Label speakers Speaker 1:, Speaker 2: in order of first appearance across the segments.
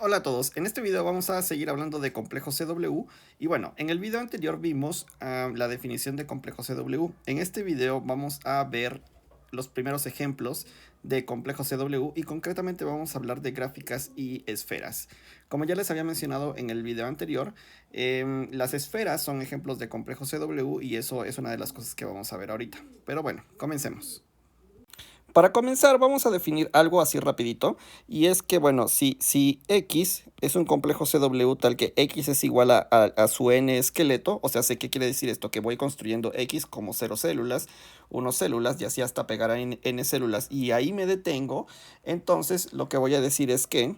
Speaker 1: Hola a todos, en este video vamos a seguir hablando de complejo CW y bueno, en el video anterior vimos la definición de complejo CW. En este video vamos a ver los primeros ejemplos de complejo CW y concretamente vamos a hablar de gráficas y esferas. Como ya les había mencionado en el video anterior, las esferas son ejemplos de complejo CW y eso es una de las cosas que vamos a ver ahorita. Pero bueno, comencemos. Para comenzar vamos a definir algo así rapidito, y es que bueno, si X es un complejo CW tal que X es igual a su n esqueleto, o sea, sé qué quiere decir esto, que voy construyendo X como 0 células, 1 células y así hasta pegar a n células y ahí me detengo. Entonces lo que voy a decir es que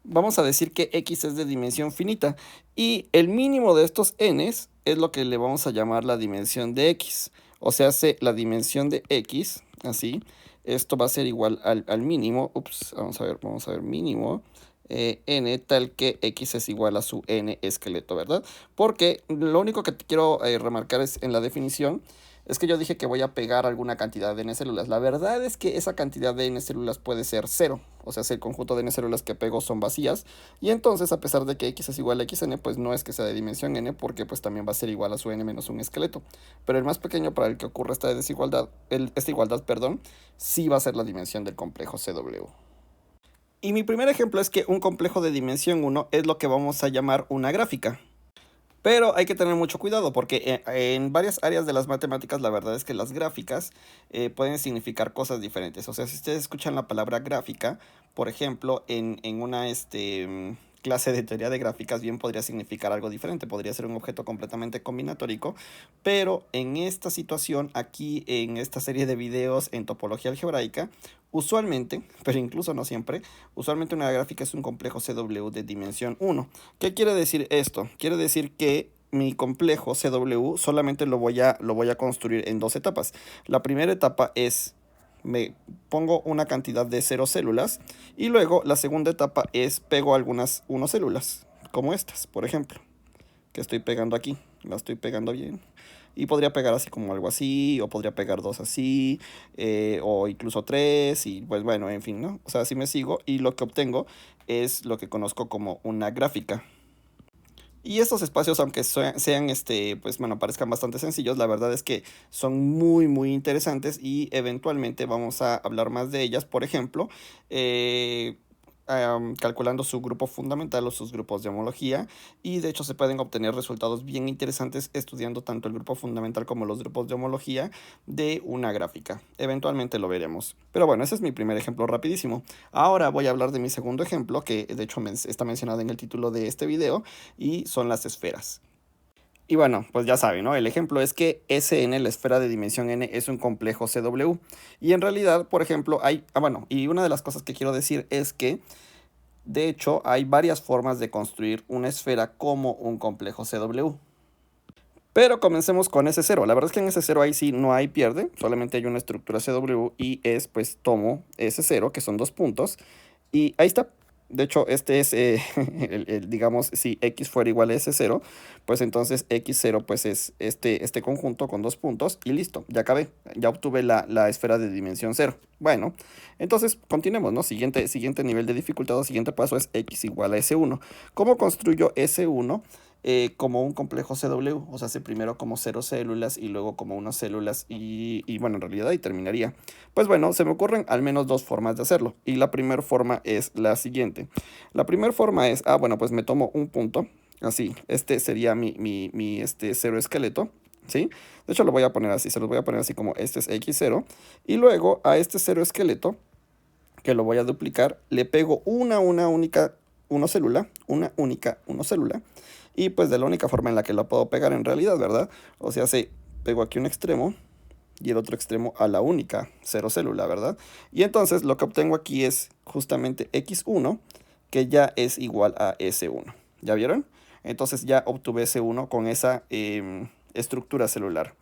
Speaker 1: vamos a decir que X es de dimensión finita y el mínimo de estos n's es lo que le vamos a llamar la dimensión de X. O sea, la dimensión de X, así, esto va a ser igual al mínimo. Ups, vamos a ver, mínimo. N tal que X es igual a su N esqueleto, ¿verdad? Porque lo único que quiero remarcar es en la definición es que yo dije que voy a pegar alguna cantidad de n células. La verdad es que esa cantidad de n células puede ser 0. O sea, si el conjunto de n células que pego son vacías. Y entonces, a pesar de que x es igual a xn, pues no es que sea de dimensión n, porque pues también va a ser igual a su n menos un esqueleto. Pero el más pequeño para el que ocurra esta desigualdad, esta igualdad, perdón, sí va a ser la dimensión del complejo CW. Y mi primer ejemplo es que un complejo de dimensión 1 es lo que vamos a llamar una gráfica. Pero hay que tener mucho cuidado porque en varias áreas de las matemáticas la verdad es que las gráficas pueden significar cosas diferentes. O sea, si ustedes escuchan la palabra gráfica, por ejemplo, en una clase de teoría de gráficas bien podría significar algo diferente. Podría ser un objeto completamente combinatórico, pero en esta situación, aquí en esta serie de videos en topología algebraica, usualmente, pero incluso no siempre, usualmente una gráfica es un complejo CW de dimensión 1. ¿Qué quiere decir esto? Quiere decir que mi complejo CW solamente lo voy a construir en dos etapas. La primera etapa es, me pongo una cantidad de 0 células, y luego la segunda etapa es pego algunas 1 células, como estas, por ejemplo, que estoy pegando aquí. La estoy pegando bien. Y podría pegar así como algo así, o podría pegar dos así, o incluso tres, y pues bueno, en fin, ¿no? O sea, así me sigo, y lo que obtengo es lo que conozco como una gráfica. Y estos espacios, aunque sean, pues bueno, parezcan bastante sencillos, la verdad es que son muy interesantes y eventualmente vamos a hablar más de ellas. Por ejemplo, calculando su grupo fundamental o sus grupos de homología, y de hecho se pueden obtener resultados bien interesantes estudiando tanto el grupo fundamental como los grupos de homología de una gráfica. Eventualmente lo veremos. Pero bueno, ese es mi primer ejemplo rapidísimo. Ahora voy a hablar de mi segundo ejemplo, que de hecho está mencionado en el título de este video, y son las esferas. Y bueno, pues ya saben, ¿no? El ejemplo es que Sn, la esfera de dimensión n, es un complejo CW. Y en realidad, por ejemplo, bueno, y una de las cosas que quiero decir es que, de hecho, hay varias formas de construir una esfera como un complejo CW. Pero comencemos con S0. La verdad es que en S0 ahí sí no hay pierde, solamente hay una estructura CW y es, pues, tomo S0, que son dos puntos, y ahí está. De hecho, este es, digamos, si X fuera igual a S0, pues entonces X0 pues es este conjunto con dos puntos y listo, ya acabé, ya obtuve la esfera de dimensión 0. Bueno, entonces continuemos, ¿no? Siguiente nivel de dificultad o siguiente paso es X igual a S1. ¿Cómo construyo S1? Como un complejo CW, o sea, hace primero como 0 células y luego como 1 células y bueno, en realidad ahí terminaría. Pues bueno, se me ocurren al menos dos formas de hacerlo, y la primera forma es la siguiente. La primera forma es, bueno, pues me tomo un punto, así, este sería mi cero esqueleto, ¿sí? De hecho lo voy a poner así, se los voy a poner así como este es X0, y luego a este cero esqueleto, que lo voy a duplicar, le pego una única 1 célula, y pues de la única forma en la que la puedo pegar en realidad, ¿verdad? O sea, pego aquí un extremo y el otro extremo a la única 0 célula, ¿verdad? Y entonces lo que obtengo aquí es justamente X1, que ya es igual a S1. ¿Ya vieron? Entonces ya obtuve S1 con esa estructura celular.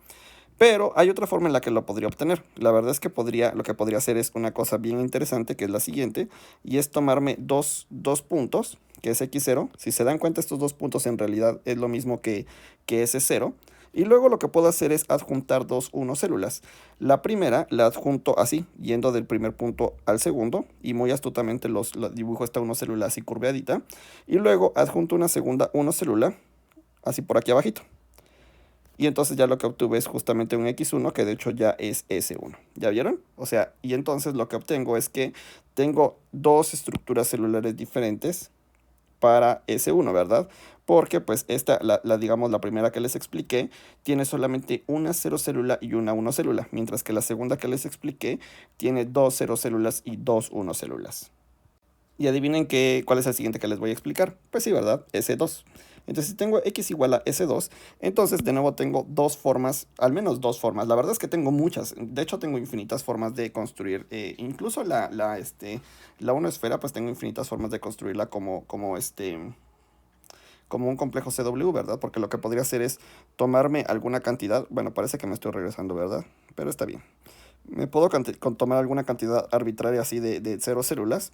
Speaker 1: Pero hay otra forma en la que lo podría obtener. La verdad es que lo que podría hacer es una cosa bien interesante, que es la siguiente, y es tomarme dos puntos, que es X0. Si se dan cuenta, estos dos puntos en realidad es lo mismo que S0. Y luego lo que puedo hacer es adjuntar dos 1 células. La primera la adjunto así, yendo del primer punto al segundo, y muy astutamente dibujo esta 1 célula así curveadita. Y luego adjunto una segunda 1 célula, así por aquí abajito. Y entonces ya lo que obtuve es justamente un X1, que de hecho ya es S1. ¿Ya vieron? O sea, y entonces lo que obtengo es que tengo dos estructuras celulares diferentes para S1, ¿verdad? Porque pues esta, digamos, la primera que les expliqué, tiene solamente una 0 célula y una 1 célula, mientras que la segunda que les expliqué tiene dos 0 células y dos 1 células. Y adivinen cuál es el siguiente que les voy a explicar. Pues sí, ¿verdad? S2. Entonces, si tengo x igual a S2, entonces de nuevo tengo dos formas, al menos dos formas. La verdad es que tengo muchas. De hecho, tengo infinitas formas de construir. Incluso la 1 esfera, pues tengo infinitas formas de construirla como un complejo CW, ¿verdad? Porque lo que podría hacer es tomarme alguna cantidad. Bueno, parece que me estoy regresando, ¿verdad? Pero está bien. Me puedo tomar alguna cantidad arbitraria así de 0 células.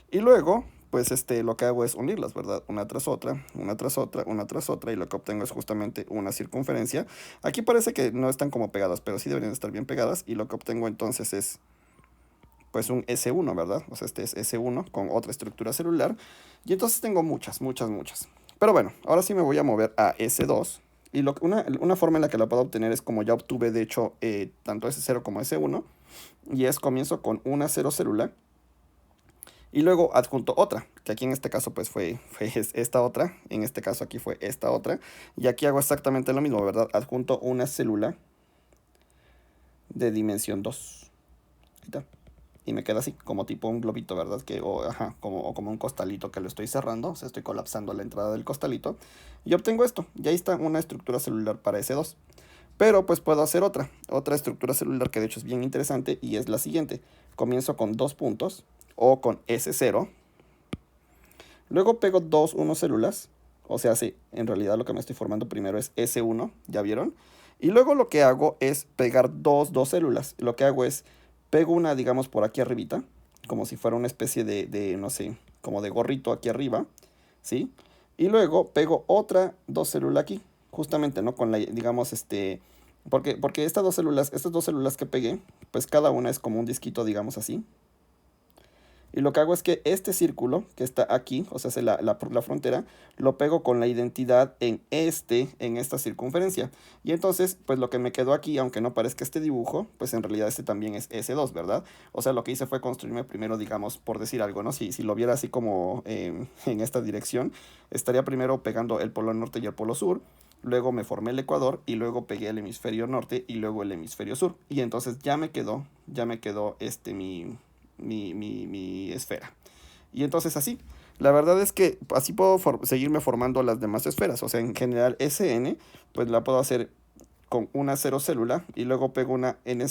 Speaker 1: Y luego, pues lo que hago es unirlas, ¿verdad? Una tras otra, una tras otra, una tras otra. Y lo que obtengo es justamente una circunferencia. Aquí parece que no están como pegadas, pero sí deberían estar bien pegadas. Y lo que obtengo entonces es, pues, un S1, ¿verdad? O sea, este es S1 con otra estructura celular. Y entonces tengo muchas, muchas, muchas. Pero bueno, ahora sí me voy a mover a S2. Y una forma en la que la puedo obtener es como ya obtuve, de hecho, tanto S0 como S1. Y es comienzo con una 0 célula. Y luego adjunto otra, que aquí en este caso pues fue esta otra. En este caso aquí fue esta otra. Y aquí hago exactamente lo mismo, ¿verdad? Adjunto una célula de dimensión 2. Ahí está. Y me queda así, como tipo un globito, ¿verdad? Como un costalito que lo estoy cerrando. O sea, estoy colapsando la entrada del costalito. Y obtengo esto. Y ahí está una estructura celular para S2. Pero pues puedo hacer otra estructura celular que de hecho es bien interesante y es la siguiente. Comienzo con dos puntos o con S0. Luego pego dos 1 células. O sea, sí, en realidad lo que me estoy formando primero es S1, ¿ya vieron? Y luego lo que hago es pegar dos células. Lo que hago es pego una, digamos, por aquí arribita, como si fuera una especie no sé, como de gorrito aquí arriba, ¿sí? Y luego pego otra 2 células aquí, justamente, ¿no? Con la, digamos, porque estas dos células que pegué, pues cada una es como un disquito, digamos así. Y lo que hago es que este círculo que está aquí, o sea, la frontera, lo pego con la identidad en esta circunferencia. Y entonces, pues lo que me quedó aquí, aunque no parezca este dibujo, pues en realidad este también es S2, ¿verdad? O sea, lo que hice fue construirme primero, digamos, por decir algo, ¿no? Si lo viera así como en esta dirección, estaría primero pegando el polo norte y el polo sur. Luego me formé el ecuador y luego pegué el hemisferio norte y luego el hemisferio sur. Y entonces ya me quedó mi esfera. Y entonces así, la verdad es que así puedo seguirme formando las demás esferas. O sea, en general SN, pues la puedo hacer con una 0 célula y luego pego una N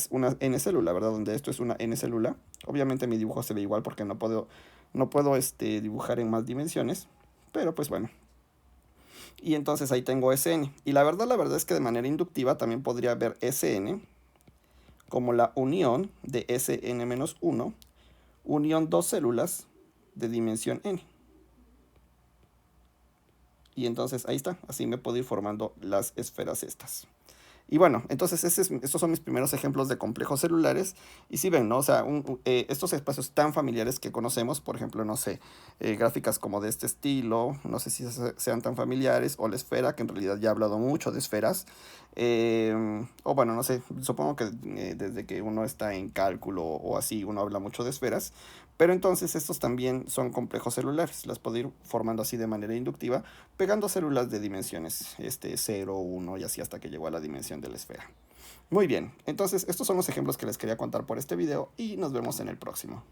Speaker 1: célula, ¿verdad? Donde esto es una N célula. Obviamente mi dibujo se ve igual porque no puedo dibujar en más dimensiones. Pero pues bueno. Y entonces ahí tengo SN. Y la verdad es que de manera inductiva también podría ver SN como la unión de SN-1 unión dos células de dimensión n. Y entonces ahí está, así me puedo ir formando las esferas estas. Y bueno, entonces estos son mis primeros ejemplos de complejos celulares. Y si ven, ¿no? O sea, estos espacios tan familiares que conocemos, por ejemplo, no sé, gráficas como de este estilo, no sé si sean tan familiares, o la esfera, que en realidad ya he hablado mucho de esferas. O bueno, no sé, supongo que desde que uno está en cálculo o así, uno habla mucho de esferas. Pero entonces estos también son complejos celulares, las puedo ir formando así de manera inductiva, pegando células de dimensiones 0, 1 y así hasta que llegó a la dimensión de la esfera. Muy bien, entonces estos son los ejemplos que les quería contar por este video y nos vemos en el próximo.